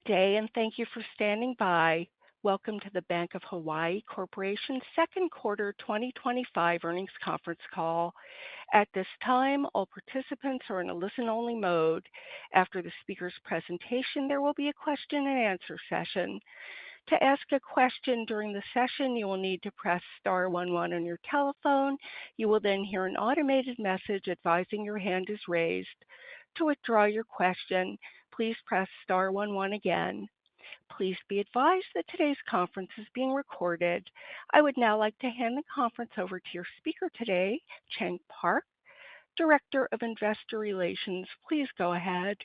day, and thank you for standing by. Welcome to the Bank of Hawaii Corporation Second Quarter 2025 Earnings Conference Call. At this time, all participants are in a listen-only mode. After the speaker's presentation, there will be a question-and-answer session. To ask a question during the session, you will need to press star 11 on your telephone. You will then hear an automated message advising your hand is raised. To withdraw your question, please press star 11 again. Please be advised that today's conference is being recorded. I would now like to hand the conference over to your speaker today, Chang Park, Director of Investor Relations. Please go ahead.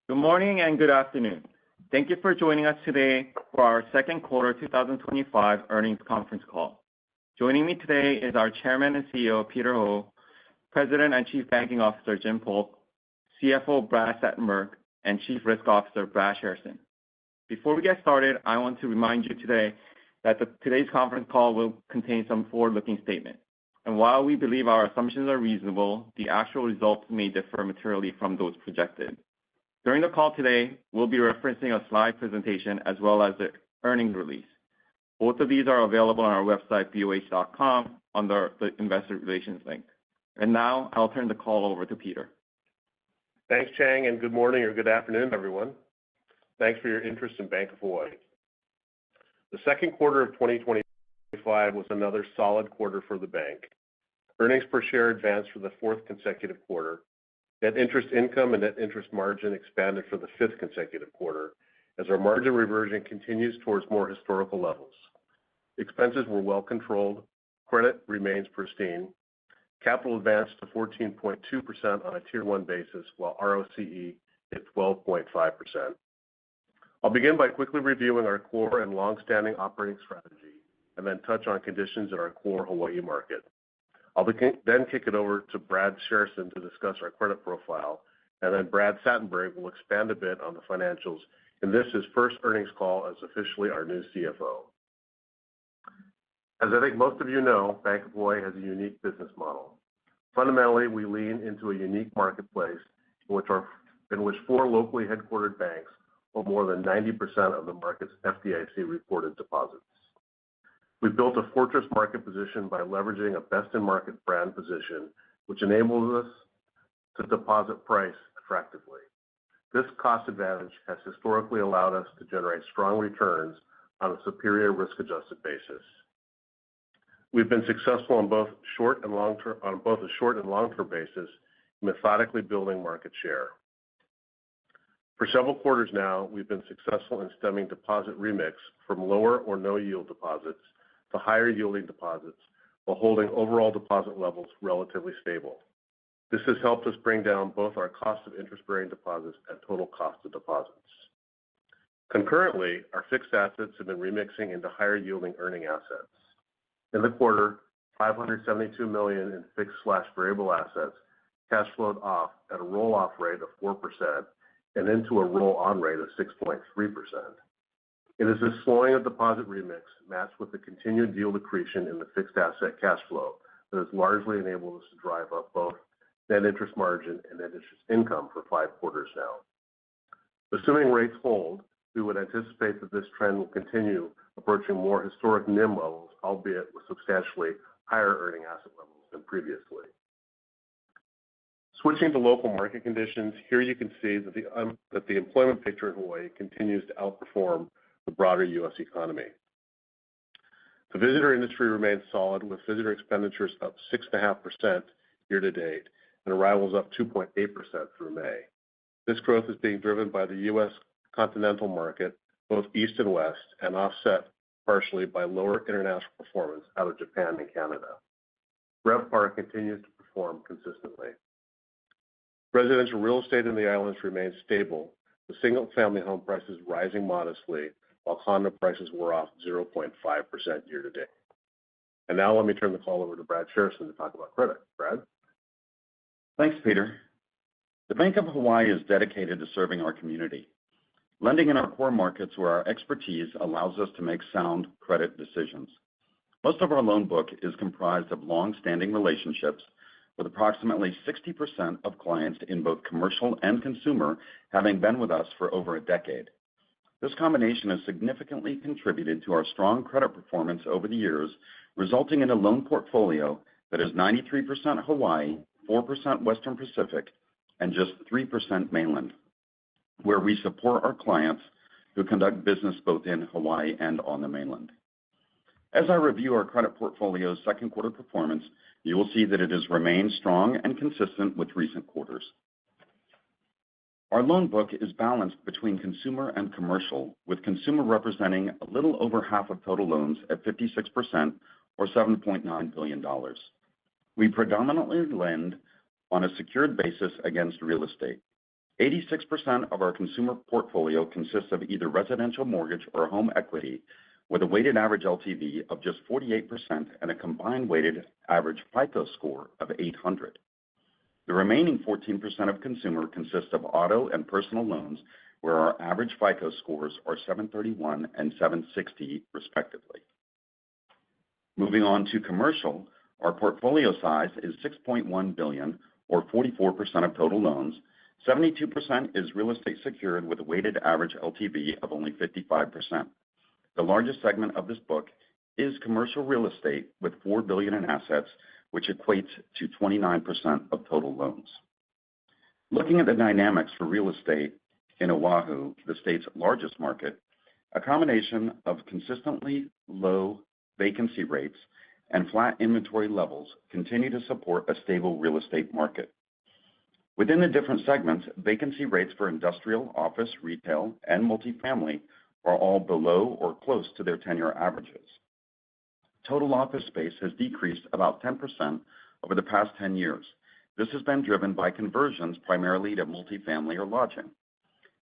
Good morning and good afternoon. Thank you for joining us today for our second quarter 2025 earnings conference call. Joining me today is our Chairman and CEO, Peter Ho, President and Chief Banking Officer, Jim Polk, CFO, Brad Satenberg, and Chief Risk Officer, Brad Shairson. Before we get started, I want to remind you today that today's conference call will contain some forward-looking statements. And while we believe our assumptions are reasonable, the actual results may differ materially from those projected. During the call today, we'll be referencing a slide presentation as well as the earnings release. Both of these are available on our website, BOH.com, under the Investor Relations link. And now, I'll turn the call over to Peter. Thanks, Chang, and good morning or good afternoon, everyone. Thanks for your interest in Bank of Hawaii. The second quarter of 2025 was another solid quarter for the bank. Earnings per share advanced for the fourth consecutive quarter. Net interest income and net interest margin expanded for the fifth consecutive quarter, as our margin reversion continues towards more historical levels. Expenses were well controlled. Credit remains pristine. Capital advanced to 14.2% on a Tier 1 basis, while ROCE hit 12.5%. I'll begin by quickly reviewing our core and long-standing operating strategy, and then touch on conditions in our core Hawaii market. I'll then kick it over to Brad Shairson to discuss our credit profile, and then Brad Satenberg will expand a bit on the financials, and this is his first earnings call as officially our new CFO. As I think most of you know, Bank of Hawaii has a unique business model. Fundamentally, we lean into a unique marketplace in which four locally headquartered banks hold more than 90% of the market's FDIC-reported deposits. We've built a fortress market position by leveraging a best-in-market brand position, which enables us to deposit price attractively. This cost advantage has historically allowed us to generate strong returns on a superior risk-adjusted basis. We've been successful on both a short and long-term basis, methodically building market share. For several quarters now, we've been successful in stemming deposit remix from lower or no-yield deposits to higher-yielding deposits, while holding overall deposit levels relatively stable. This has helped us bring down both our cost of interest-bearing deposits and total cost of deposits. Concurrently, our fixed assets have been remixing into higher-yielding earning assets. In the quarter, $572 million in fixed/variable assets cash flowed off at a roll-off rate of 4% and into a roll-on rate of 6.3%. It is this slowing of deposit remix matched with the continued yield accretion in the fixed asset cash flow that has largely enabled us to drive up both net interest margin and net interest income for 5 quarters now. Assuming rates hold, we would anticipate that this trend will continue approaching more historic NIM levels, albeit with substantially higher earning asset levels than previously. Switching to local market conditions, here you can see that the employment picture in Hawaii continues to outperform the broader U.S. economy. The visitor industry remains solid, with visitor expenditures up 6.5% year-to-date and arrivals up 2.8% through May. This growth is being driven by the U.S. continental market, both east and west, and offset partially by lower international performance out of Japan and Canada. RevPAR continues to perform consistently. Residential real estate in the islands remains stable, with single-family home prices rising modestly, while condo prices were off 0.5% year-to-date. And now let me turn the call over to Brad Shairson to talk about credit. Brad? Thanks, Peter. The Bank of Hawaii is dedicated to serving our community. Lending in our core markets where our expertise allows us to make sound credit decisions. Most of our loan book is comprised of long-standing relationships with approximately 60% of clients in both commercial and consumer having been with us for over a decade. This combination has significantly contributed to our strong credit performance over the years, resulting in a loan portfolio that is 93% Hawaii, 4% Western Pacific, and just 3% mainland, where we support our clients who conduct business both in Hawaii and on the mainland. As I review our credit portfolio's second quarter performance, you will see that it has remained strong and consistent with recent quarters. Our loan book is balanced between consumer and commercial, with consumer representing a little over half of total loans at 56% or $7.9 billion. We predominantly lend on a secured basis against real estate. 86% of our consumer portfolio consists of either residential mortgage or home equity, with a weighted average LTV of just 48% and a combined weighted average FICO score of 800. The remaining 14% of consumer consists of auto and personal loans, where our average FICO scores are 731 and 760, respectively. Moving on to commercial, our portfolio size is $6.1 billion, or 44% of total loans. 72% is real estate secured with a weighted average LTV of only 55%. The largest segment of this book is commercial real estate with $4 billion in assets, which equates to 29% of total loans. Looking at the dynamics for real estate in Oahu, the state's largest market, a combination of consistently low vacancy rates and flat inventory levels continue to support a stable real estate market. Within the different segments, vacancy rates for industrial, office, retail, and multifamily are all below or close to their 10-year averages. Total office space has decreased about 10% over the past 10 years. This has been driven by conversions primarily to multifamily or lodging.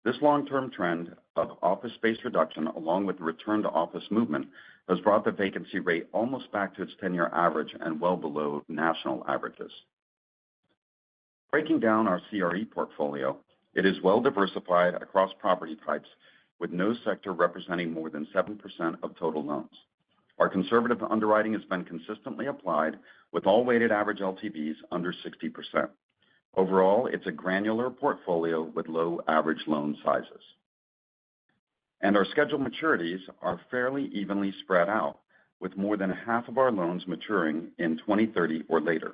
This long-term trend of office space reduction, along with the return to office movement, has brought the vacancy rate almost back to its 10-year average and well below national averages. Breaking down our CRE portfolio, it is well diversified across property types, with no sector representing more than 7% of total loans. Our conservative underwriting has been consistently applied, with all weighted average LTVs under 60%. Overall, it's a granular portfolio with low average loan sizes. And our scheduled maturities are fairly evenly spread out, with more than half of our loans maturing in 2030 or later.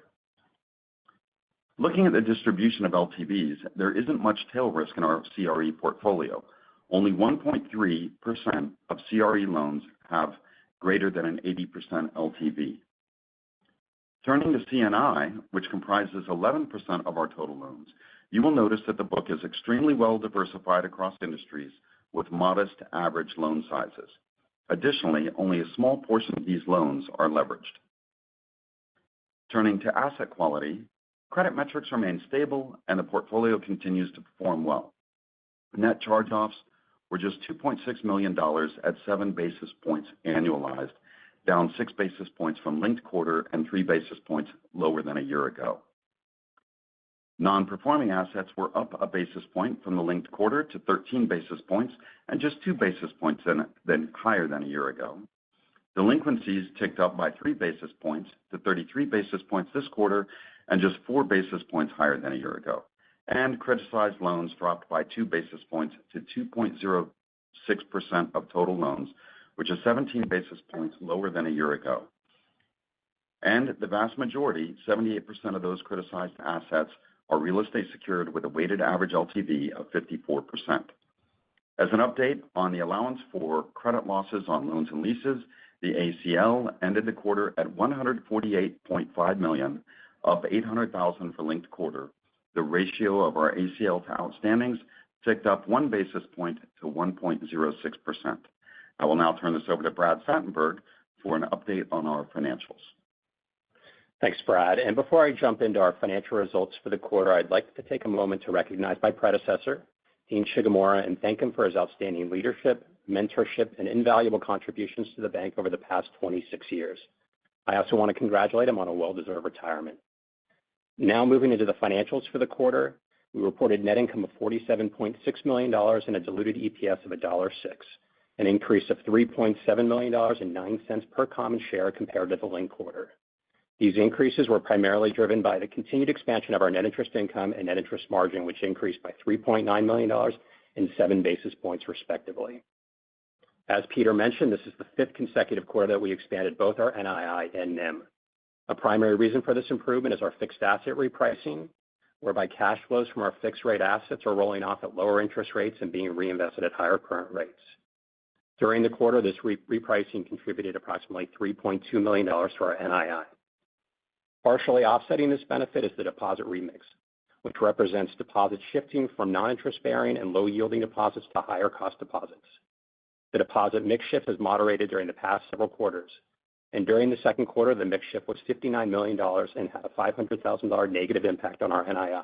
Looking at the distribution of LTVs, there isn't much tail risk in our CRE portfolio. Only 1.3% of CRE loans have greater than an 80% LTV. Turning to C&I, which comprises 11% of our total loans, you will notice that the book is extremely well diversified across industries with modest average loan sizes. Additionally, only a small portion of these loans are leveraged. Turning to asset quality, credit metrics remain stable and the portfolio continues to perform well. Net charge-offs were just $2.6 million at 7 basis points annualized, down 6 basis points from linked quarter and 3 basis points lower than a year ago. Non-performing assets were up a basis point from the linked quarter to 13 basis points and just 2 basis points higher than a year ago. Delinquencies ticked up by 3 basis points to 33 basis points this quarter and just 4 basis points higher than a year ago. And criticized loans dropped by 2 basis points to 2.06% of total loans, which is 17 basis points lower than a year ago. And the vast majority, 78% of those criticized assets, are real estate secured with a weighted average LTV of 54%. As an update on the allowance for credit losses on loans and leases, the ACL ended the quarter at $148.5 million, up $800,000 for linked quarter. The ratio of our ACL to outstandings ticked up 1 basis point to 1.06%. I will now turn this over to Brad Sattenberg for an update on our financials. Thanks, Brad. And before I jump into our financial results for the quarter, I'd like to take a moment to recognize my predecessor, Dean Shigemura, and thank him for his outstanding leadership, mentorship, and invaluable contributions to the bank over the past 26 years. I also want to congratulate him on a well-deserved retirement. Now moving into the financials for the quarter, we reported net income of $47.6 million and a diluted EPS of $1.06, an increase of $3.7 million and 9 cents per common share compared to the linked quarter. These increases were primarily driven by the continued expansion of our net interest income and net interest margin, which increased by $3.9 million and 7 basis points, respectively. As Peter mentioned, this is the fifth consecutive quarter that we expanded both our NII and NIM. A primary reason for this improvement is our fixed asset repricing, whereby cash flows from our fixed-rate assets are rolling off at lower interest rates and being reinvested at higher current rates. During the quarter, this repricing contributed approximately $3.2 million to our NII. Partially offsetting this benefit is the deposit remix, which represents deposits shifting from non-interest-bearing and low-yielding deposits to higher-cost deposits. The deposit mix shift has moderated during the past several quarters, and during the second quarter, the mix shift was $59 million and had a $500,000 negative impact on our NII.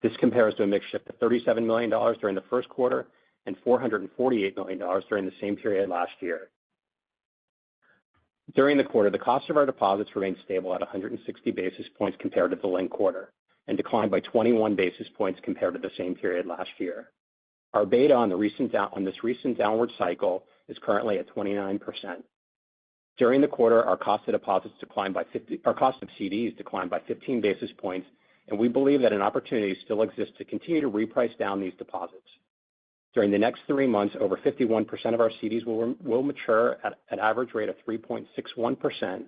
This compares to a mix shift of $37 million during the first quarter and $448 million during the same period last year. During the quarter, the cost of our deposits remained stable at 160 basis points compared to the linked quarter and declined by 21 basis points compared to the same period last year. Our beta on this recent downward cycle is currently at 29%. During the quarter, our cost of CDs declined by 15 basis points, and we believe that an opportunity still exists to continue to reprice down these deposits. During the next 3 months, over 51% of our CDs will mature at an average rate of 3.61%,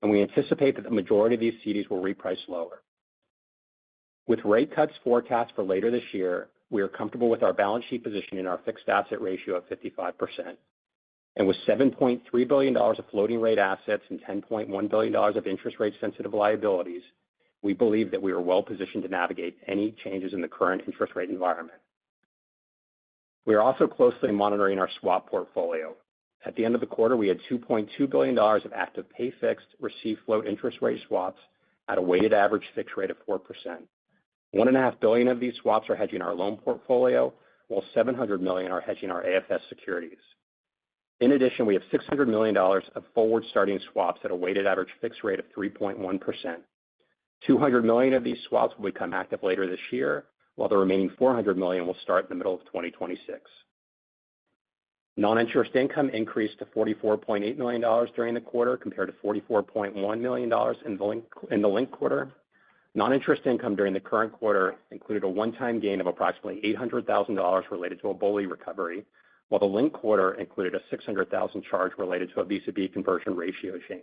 and we anticipate that the majority of these CDs will reprice lower. With rate cuts forecast for later this year, we are comfortable with our balance sheet position in our fixed asset ratio of 55%. And with $7.3 billion of floating rate assets and $10.1 billion of interest rate sensitive liabilities, we believe that we are well positioned to navigate any changes in the current interest rate environment. We are also closely monitoring our swap portfolio. At the end of the quarter, we had $2.2 billion of active pay fixed, receive float interest rate swaps at a weighted average fixed rate of 4%. $1.5 billion of these swaps are hedging our loan portfolio, while $700 million are hedging our AFS securities. In addition, we have $600 million of forward starting swaps at a weighted average fixed rate of 3.1%. $200 million of these swaps will become active later this year, while the remaining $400 million will start in the middle of 2026. Non-interest income increased to $44.8 million during the quarter compared to $44.1 million in the linked quarter. Non-interest income during the current quarter included a one-time gain of approximately $800,000 related to a BOLI recovery, while the linked quarter included a $600,000 charge related to a Visa-B conversion ratio change.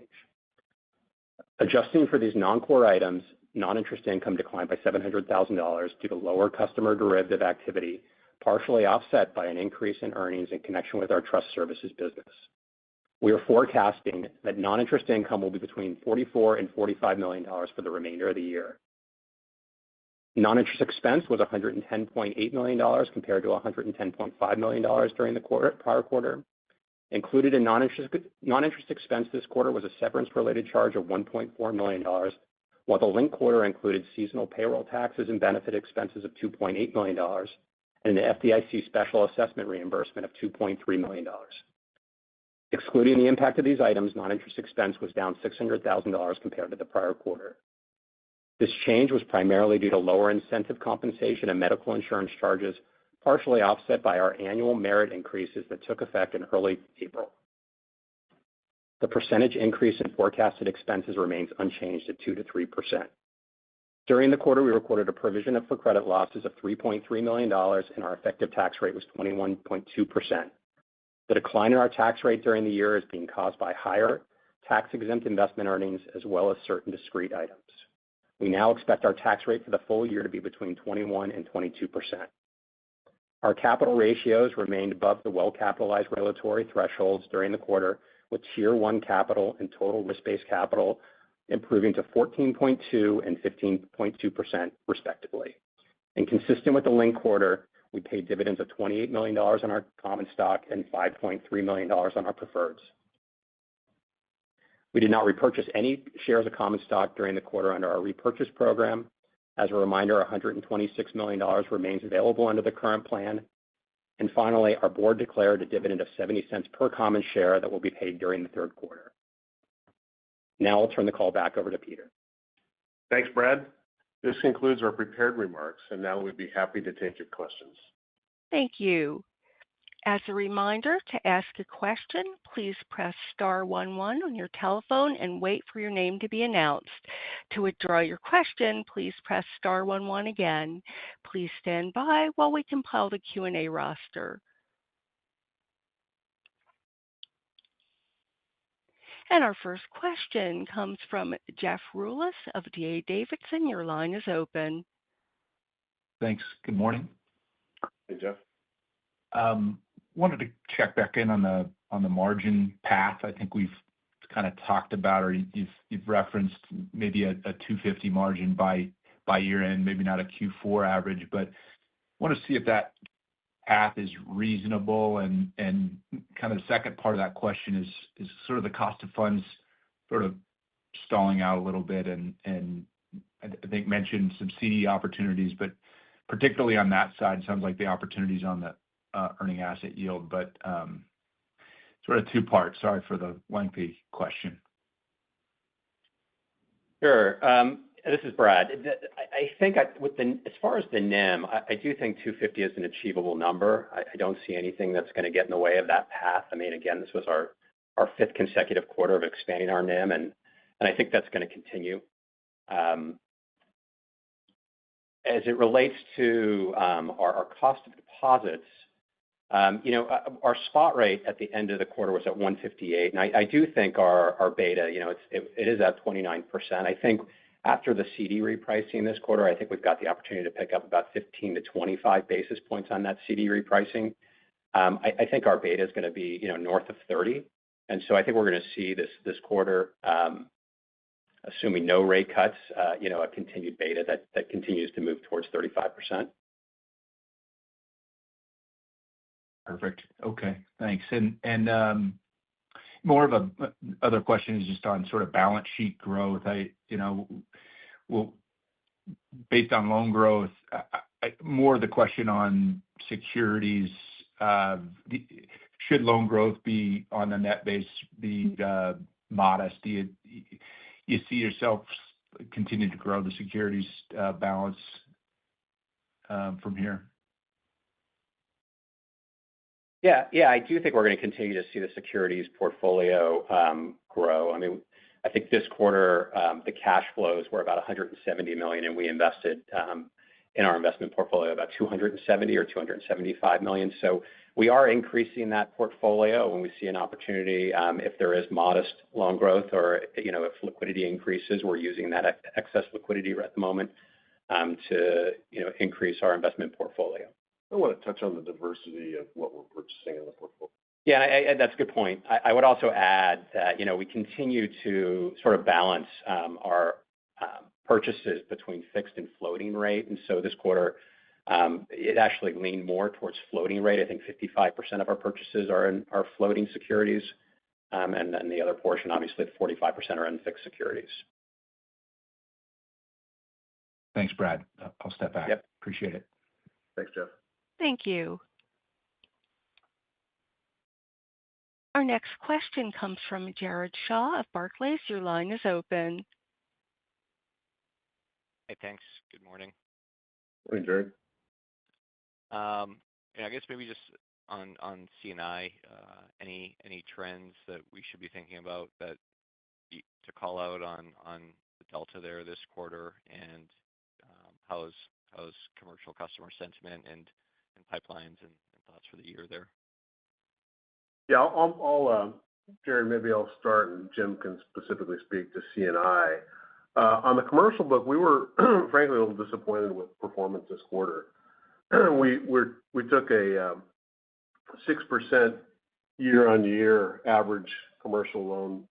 Adjusting for these non-core items, non-interest income declined by $700,000 due to lower customer derivative activity, partially offset by an increase in earnings in connection with our trust services business. We are forecasting that non-interest income will be between $44 and $45 million for the remainder of the year. Non-interest expense was $110.8 million compared to $110.5 million during the prior quarter. Included in non-interest expense this quarter was a severance-related charge of $1.4 million, while the linked quarter included seasonal payroll taxes and benefit expenses of $2.8 million and an FDIC special assessment reimbursement of $2.3 million. Excluding the impact of these items, non-interest expense was down $600,000 compared to the prior quarter. This change was primarily due to lower incentive compensation and medical insurance charges, partially offset by our annual merit increases that took effect in early April. The percentage increase in forecasted expenses remains unchanged at 2 to 3%. During the quarter, we recorded a provision for credit losses of $3.3 million, and our effective tax rate was 21.2%. The decline in our tax rate during the year is being caused by higher tax-exempt investment earnings as well as certain discrete items. We now expect our tax rate for the full year to be between 21 and 22%. Our capital ratios remained above the well-capitalized regulatory thresholds during the quarter, with Tier 1 capital and total risk-based capital improving to 14.2% and 15.2%, respectively. And consistent with the linked quarter, we paid dividends of $28 million on our common stock and $5.3 million on our preferreds. We did not repurchase any shares of common stock during the quarter under our repurchase program. As a reminder, $126 million remains available under the current plan. And finally, our board declared a dividend of 70 cents per common share that will be paid during the third quarter. Now I'll turn the call back over to Peter. Thanks, Brad. This concludes our prepared remarks, and now we'd be happy to take your questions. Thank you. As a reminder, to ask a question, please press star 11 on your telephone and wait for your name to be announced. To withdraw your question, please press star 11 again. Please stand by while we compile the Q&A roster. And our first question comes from Jeff Rulis of D.A. Davidson. Your line is open. Thanks. Good morning. Hey, Jeff. Wanted to check back in on the margin path. I think we've kind of talked about, or you've referenced maybe a 250 margin by year end, maybe not a Q4 average, but want to see if that path is reasonable. And kind of the second part of that question is sort of the cost of funds sort of stalling out a little bit, and I think mentioned some CD opportunities, but particularly on that side, it sounds like the opportunities on the earning asset yield, but sort of two parts. Sorry for the lengthy question. Sure. This is Brad. I think as far as the NIM, I do think 250 is an achievable number. I don't see anything that's going to get in the way of that path. I mean, again, this was our fifth consecutive quarter of expanding our NIM, and I think that's going to continue. As it relates to our cost of deposits, our spot rate at the end of the quarter was at 158, and I do think our beta, it is at 29%. I think after the CD repricing this quarter, I think we've got the opportunity to pick up about 15 to 25 basis points on that CD repricing. I think our beta is going to be north of 30, and so I think we're going to see this quarter, assuming no rate cuts, a continued beta that continues to move towards 35%. Perfect. Okay, thanks. And more of a other question is just on sort of balance sheet growth. Well, based on loan growth, more of the question on securities. Should loan growth be on the net base be modest? Do you see yourself continue to grow the securities balance from here? Yeah, I do think we're going to continue to see the securities portfolio grow. I mean, I think this quarter the cash flows were about $170 million, and we invested in our investment portfolio about $270 or $275 million. So we are increasing that portfolio when we see an opportunity. If there is modest loan growth or if liquidity increases, we're using that excess liquidity at the moment to increase our investment portfolio. I want to touch on the diversity of what we're purchasing in the portfolio. Yeah, that's a good point. I would also add that we continue to sort of balance our purchases between fixed and floating rate, and so this quarter it actually leaned more towards floating rate. I think 55% of our purchases are floating securities, and then the other portion, obviously, 45% are in fixed securities. Thanks, Brad. I'll step back. Yep. Appreciate it. Thanks, Jeff. Thank you. Our next question comes from Jared Shaw of Barclays. Your line is open. Hey, thanks. Good morning. Morning, Jared. And I guess maybe just on C&I, any trends that we should be thinking about that to call out on the delta there this quarter, and how's commercial customer sentiment and pipelines and thoughts for the year there? Yeah, I'll Jared, maybe I'll start, and Jim can specifically speak to C&I. On the commercial book, we were frankly a little disappointed with performance this quarter. We took a 6% year-on-year average commercial loan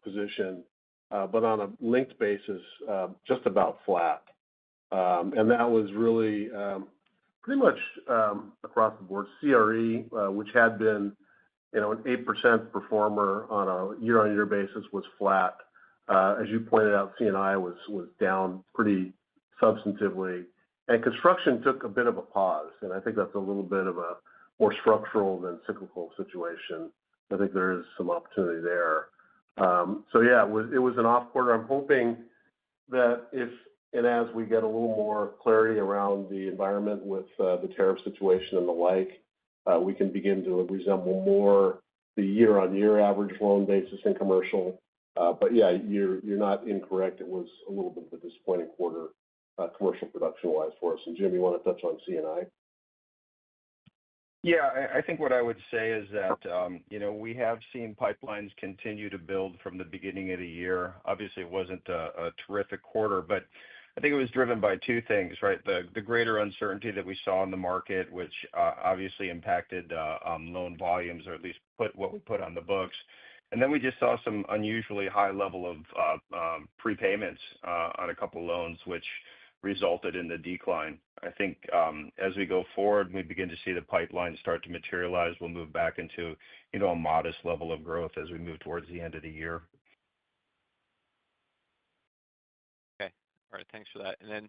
position, but on a linked basis, just about flat. And that was really pretty much across the board. CRE, which had been an 8% performer on a year-on-year basis, was flat. As you pointed out, C&I was down pretty substantively. And construction took a bit of a pause, and I think that's a little bit of a more structural than cyclical situation. I think there is some opportunity there. So yeah, it was an off quarter. I'm hoping that if and as we get a little more clarity around the environment with the tariff situation and the like, we can begin to resemble more the year-on-year average loan basis in commercial. But yeah, you're not incorrect. It was a little bit of a disappointing quarter, commercial production-wise for us. And Jim, you want to touch on C&I? Yeah, I think what I would say is that, we have seen pipelines continue to build from the beginning of the year. Obviously, it wasn't a terrific quarter, but I think it was driven by two things, right? The greater uncertainty that we saw in the market, which obviously impacted loan volumes, or at least what we put on the books. And then we just saw some unusually high level of prepayments on a couple of loans, which resulted in the decline. I think as we go forward, we begin to see the pipeline start to materialize. We'll move back into a modest level of growth as we move towards the end of the year. Okay. All right. Thanks for that. And then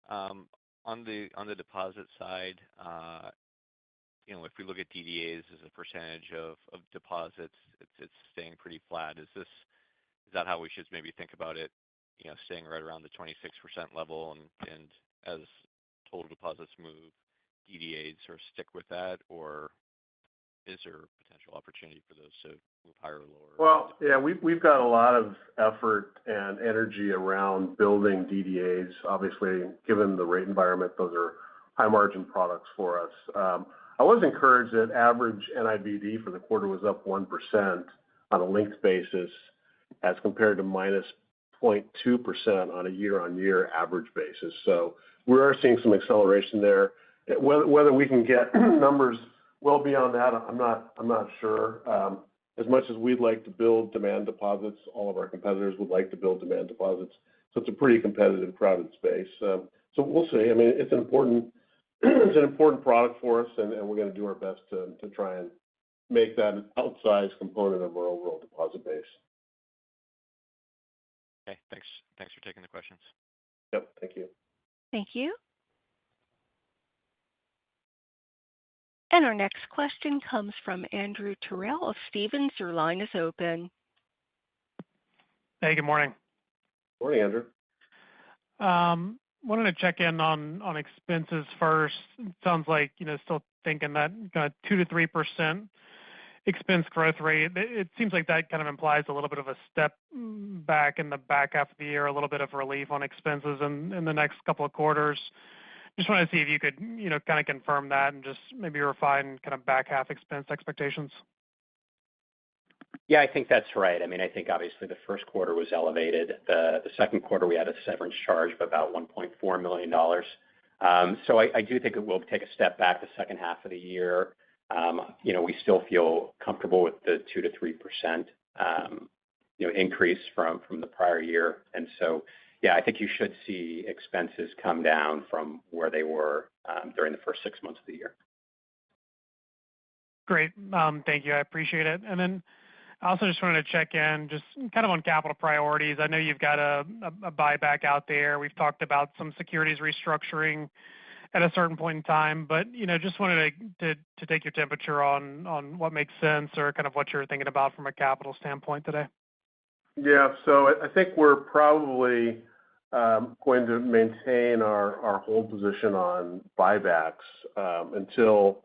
on the deposit side, if we look at DDAs as a percentage of deposits, it's staying pretty flat. Is that how we should maybe think about it? Staying right around the 26% level, and as total deposits move, DDAs or stick with that, or is there potential opportunity for those to move higher or lower? Well, yeah, we've got a lot of effort and energy around building DDAs. Obviously, given the rate environment, those are high margin products for us. I was encouraged that average NIBD for the quarter was up 1% on a linked basis as compared to minus 0.2% on a year-on-year average basis. So we are seeing some acceleration there. Whether we can get numbers well beyond that, I'm not sure. As much as we'd like to build demand deposits, all of our competitors would like to build demand deposits. So it's a pretty competitive, crowded space. So we'll see. I mean, it's an important product for us, and we're going to do our best to try and make that an outsized component of our overall deposit base. Okay, thanks for taking the questions. Yep, thank you. Thank you. And our next question comes from Andrew Terrell of Stephens. Your line is open. Hey, good morning. Morning, Andrew. Wanted to check in on expenses first. It sounds like, still thinking that 2 to 3% expense growth rate. It seems like that kind of implies a little bit of a step back in the back half of the year, a little bit of relief on expenses in the next couple of quarters. Just wanted to see if you could, kind of confirm that and just maybe refine kind of back half expense expectations. Yeah, I think that's right. I mean, I think obviously the first quarter was elevated. The second quarter, we had a severance charge of about $1.4 million. So I do think it will take a step back the second half of the year. We still feel comfortable with the 2 to 3%, increase from the prior year. And so, yeah, I think you should see expenses come down from where they were during the first 6 months of the year. Great. Thank you. I appreciate it. And then I also just wanted to check in just kind of on capital priorities. I know you've got a buyback out there. We've talked about some securities restructuring at a certain point in time, but, just wanted to take your temperature on what makes sense or kind of what you're thinking about from a capital standpoint today. Yeah, so I think we're probably going to maintain our hold position on buybacks until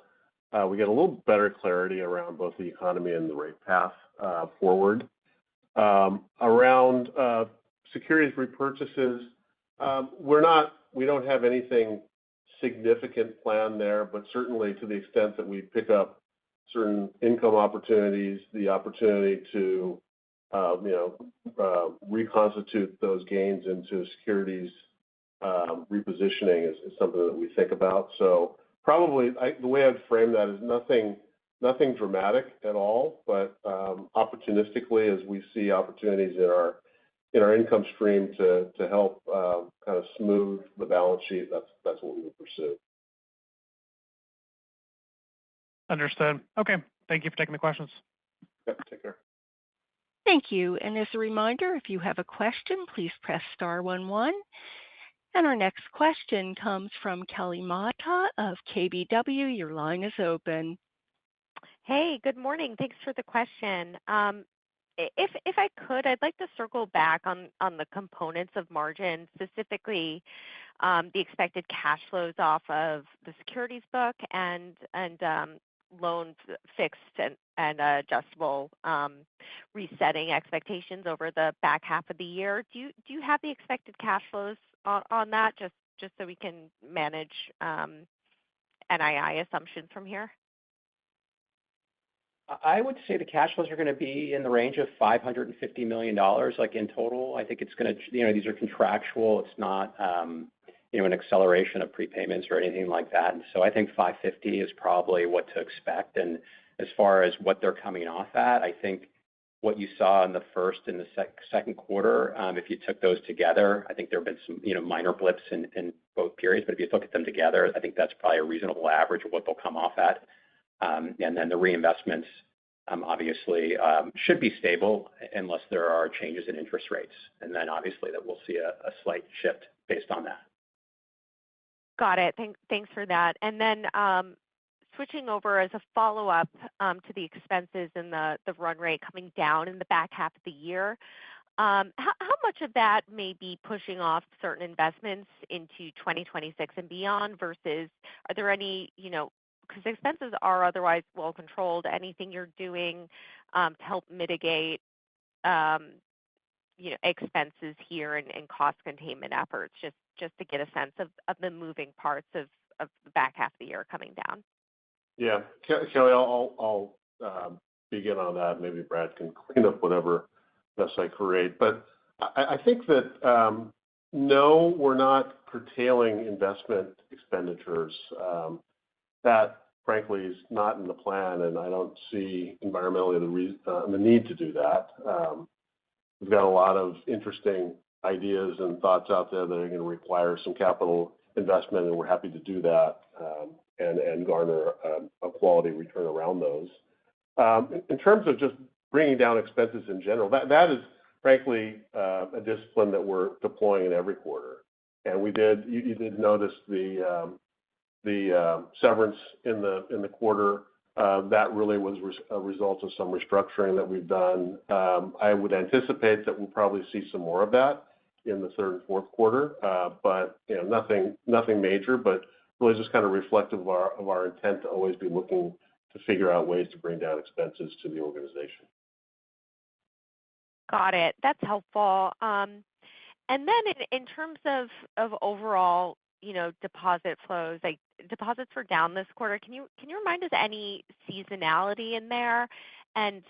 we get a little better clarity around both the economy and the rate path forward. Around securities repurchases, we don't have anything significant plan there, but certainly to the extent that we pick up certain income opportunities, the opportunity to reconstitute those gains into securities repositioning is something that we think about. So probably the way I'd frame that is nothing dramatic at all, but opportunistically as we see opportunities in our income stream to help kind of smooth the balance sheet, that's what we would pursue. Understood. Okay. Thank you for taking the questions. Yep, take care. Thank you. And as a reminder, if you have a question, please press star 11. And our next question comes from Kelly Motta of KBW. Your line is open. Hey, good morning. Thanks for the question. If I could, I'd like to circle back on the components of margin, specifically the expected cash flows off of the securities book and loan fixed and adjustable resetting expectations over the back half of the year. Do you have the expected cash flows on that, just so we can manage NII assumptions from here? I would say the cash flows are going to be in the range of $550 million, like in total. I think it's going to, these are contractual. It's not, an acceleration of prepayments or anything like that. And so I think 550 is probably what to expect. And as far as what they're coming off at, I think what you saw in the first and the second quarter, if you took those together, I think there have been some, minor blips in both periods. But if you look at them together, I think that's probably a reasonable average of what they'll come off at. And then the reinvestments, obviously, should be stable unless there are changes in interest rates. And then obviously that we'll see a slight shift based on that. Got it. Thanks for that. And then switching over as a follow-up to the expenses and the run rate coming down in the back half of the year, how much of that may be pushing off certain investments into 2026 and beyond versus are there any, because expenses are otherwise well controlled, anything you're doing to help mitigate, expenses here and cost containment efforts, just to get a sense of the moving parts of the back half of the year coming down? Yeah, Kelly, I'll begin on that. Maybe Brad can clean up whatever mess I create. But I think that no, we're not curtailing investment expenditures. That, frankly, is not in the plan, and I don't see environmentally the need to do that. We've got a lot of interesting ideas and thoughts out there that are going to require some capital investment, and we're happy to do that and garner a quality return around those. In terms of just bringing down expenses in general, that is, frankly, a discipline that we're deploying in every quarter. And you did notice the severance in the quarter. That really was a result of some restructuring that we've done. I would anticipate that we'll probably see some more of that in the third and fourth quarter, but nothing major, but really just kind of reflective of our intent to always be looking to figure out ways to bring down expenses to the organization. Got it. That's helpful. And then in terms of overall, deposit flows, like deposits were down this quarter. Can you remind us any seasonality in there? And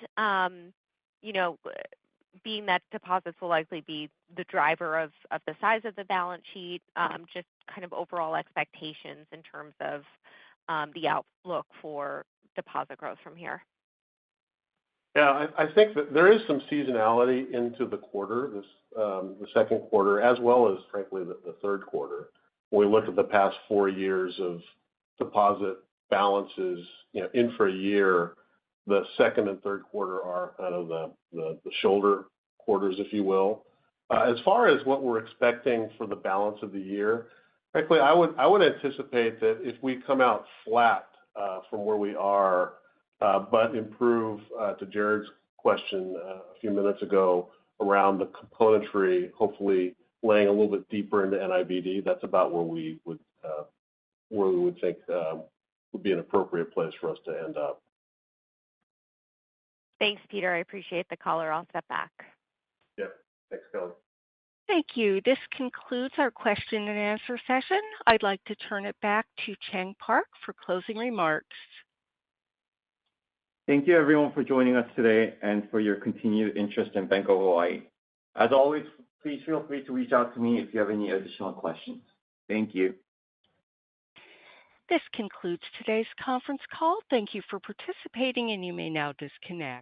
being that deposits will likely be the driver of the size of the balance sheet, just kind of overall expectations in terms of the outlook for deposit growth from here. Yeah, I think that there is some seasonality into the quarter, the second quarter, as well as, frankly, the third quarter. When we look at the past 4 years of deposit balances, in for a year, the second and third quarter are kind of the shoulder quarters, if you will. As far as what we're expecting for the balance of the year, frankly, I would anticipate that if we come out flat from where we are, but improve, to Jared's question a few minutes ago around the componentry, hopefully laying a little bit deeper into NIBD, that's about where we would think would be an appropriate place for us to end up. Thanks, Peter. I appreciate the caller. I'll step back. Yeah, thanks, Kelly. Thank you. This concludes our question and answer session. I'd like to turn it back to Chang Park for closing remarks. Thank you, everyone, for joining us today and for your continued interest in Bank of Hawaii. As always, please feel free to reach out to me if you have any additional questions. Thank you. This concludes today's conference call. Thank you for participating, and you may now disconnect.